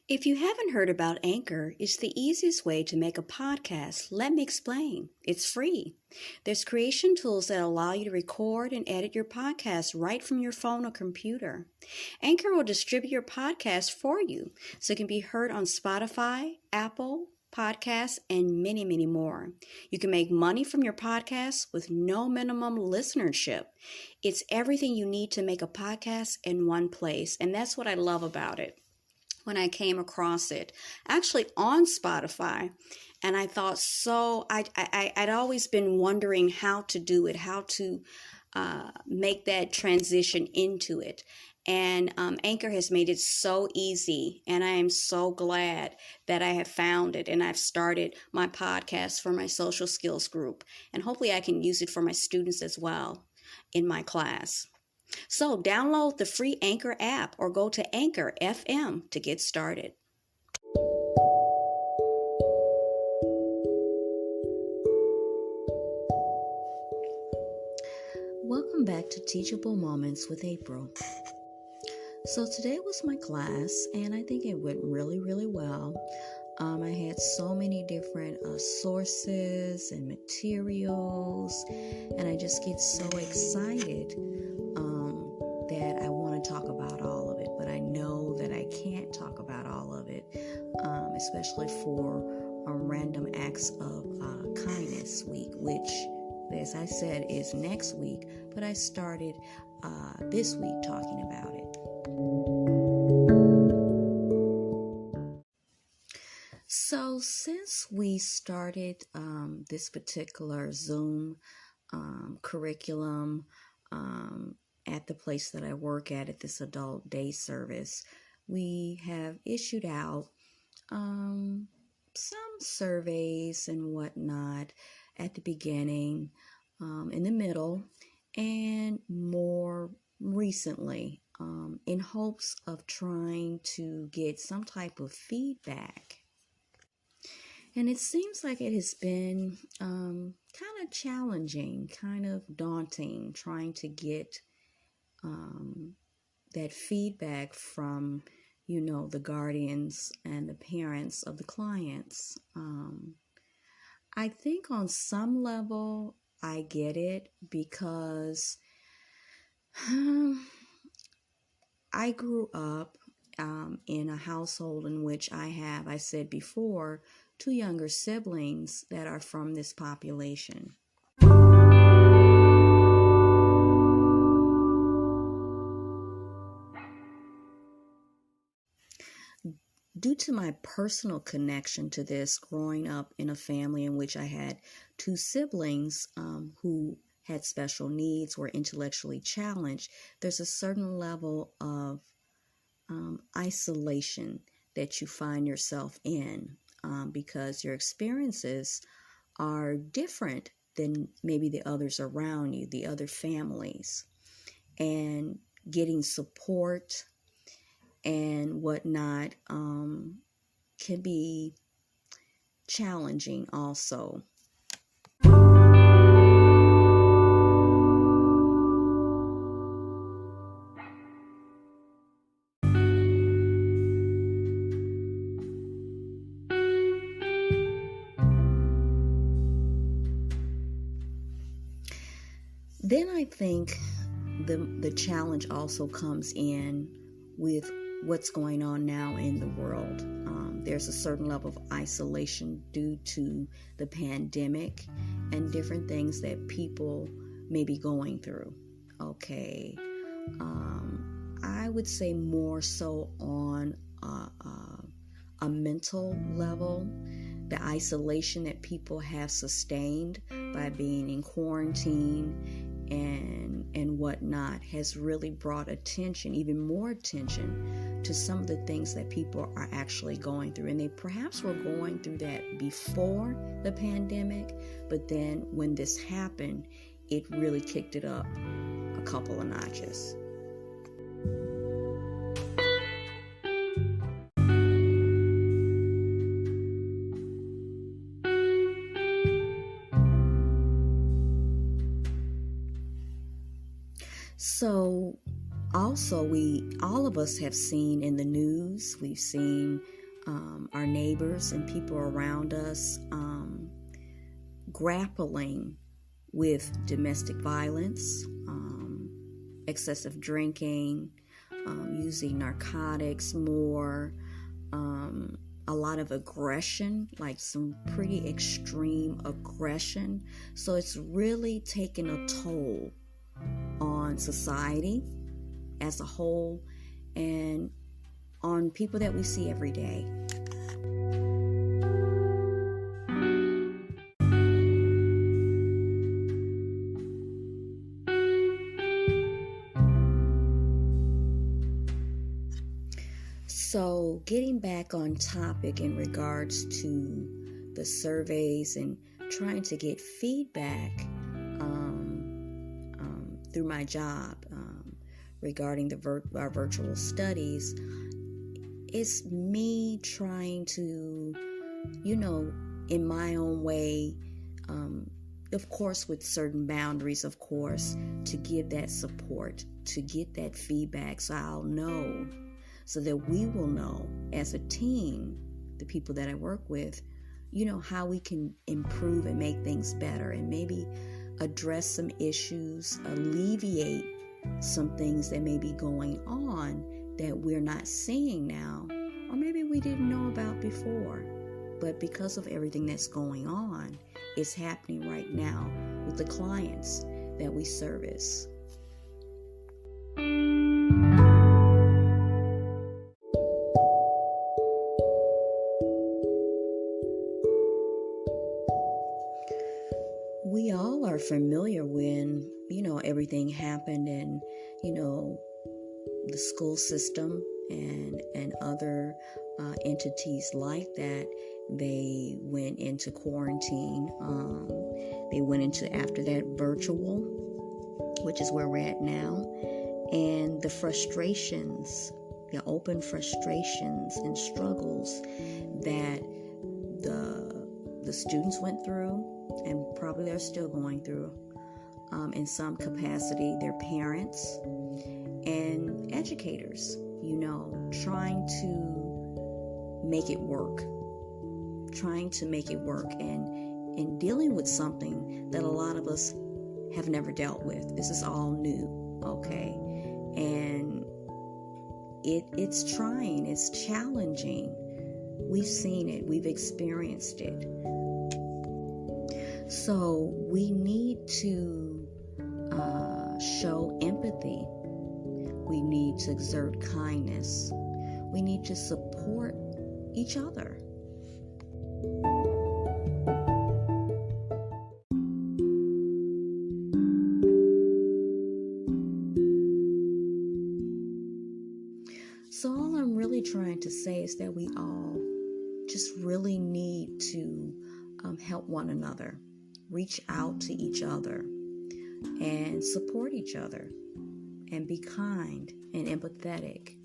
If you haven't heard about Anchor, it's the easiest way to make a podcast. Let me explain. It's free. There's creation tools that allow you to record and edit your podcast right from your phone or computer. Anchor will distribute your podcast for you so it can be heard on Spotify, Apple Podcasts, and many, many more. You can make money from your podcast with no minimum listenership. It's everything you need to make a podcast in one place, and that's what I love about it. When I came across it, actually on Spotify, and I thought I'd always been wondering how to do it, how to make that transition into it. And Anchor has made it so easy, and I am so glad that I have found it, and I've started my podcast for my social skills group, and hopefully I can use it for my students as well in my class. So download the free Anchor app or go to Anchor FM to get started. Welcome back to Teachable Moments with April. So today was my class, and I think it went really, really well. I had so many different sources and materials, and I just get so excited that I want to talk about all of it, but I know that I can't talk about all of it, especially for Random Acts of Kindness Week, which, as I said, is next week, but I started this week talking about it. So since we started this particular Zoom curriculum at the place that I work at this adult day service, we have issued out some surveys and whatnot at the beginning, in the middle, and more recently, in hopes of trying to get some type of feedback. And it seems like it has been kind of challenging, kind of daunting, trying to get that feedback from, the guardians and the parents of the clients. I think on some level I get it because I grew up in a household in which I said before, 2 younger siblings that are from this population. Due to my personal connection to this, growing up in a family in which I had 2 siblings who had special needs, were intellectually challenged, there's a certain level of isolation that you find yourself in because your experiences are different than maybe the others around you, the other families, and getting support and whatnot can be challenging also. Then I think the challenge also comes in with what's going on now in the world. There's a certain level of isolation due to the pandemic and different things that people may be going through. Okay. I would say more so on a mental level, the isolation that people have sustained by being in quarantine and whatnot has really brought attention, even more attention, to some of the things that people are actually going through. And they perhaps were going through that before the pandemic, but then when this happened, it really kicked it up a couple of notches. So Also, all of us have seen in the news, we've seen our neighbors and people around us grappling with domestic violence, excessive drinking, using narcotics more, a lot of aggression, like some pretty extreme aggression. So it's really taken a toll on society as a whole and on people that we see every day. So getting back on topic in regards to the surveys and trying to get feedback through my job regarding our virtual studies, it's me trying to, in my own way, of course with certain boundaries, of course, to give that support, to get that feedback so I'll know, so that we will know as a team, the people that I work with, how we can improve and make things better and maybe address some issues, alleviate some things that may be going on that we're not seeing now, or maybe we didn't know about before. But because of everything that's going on, it's happening right now with the clients that we service. We all are familiar when, everything happened and, the school system and other entities like that, they went into quarantine. They went into, after that, virtual, which is where we're at now. And the frustrations, the open frustrations and struggles that the students went through, and probably they're still going through, in some capacity, their parents and educators, trying to make it work and dealing with something that a lot of us have never dealt with. This is all new, okay? And it's trying, it's challenging. We've seen it, we've experienced it. So we need to show empathy. We need to exert kindness. We need to support each other. So all I'm really trying to say is that we all just really need to help one another, reach out to each other, and support each other, and be kind and empathetic.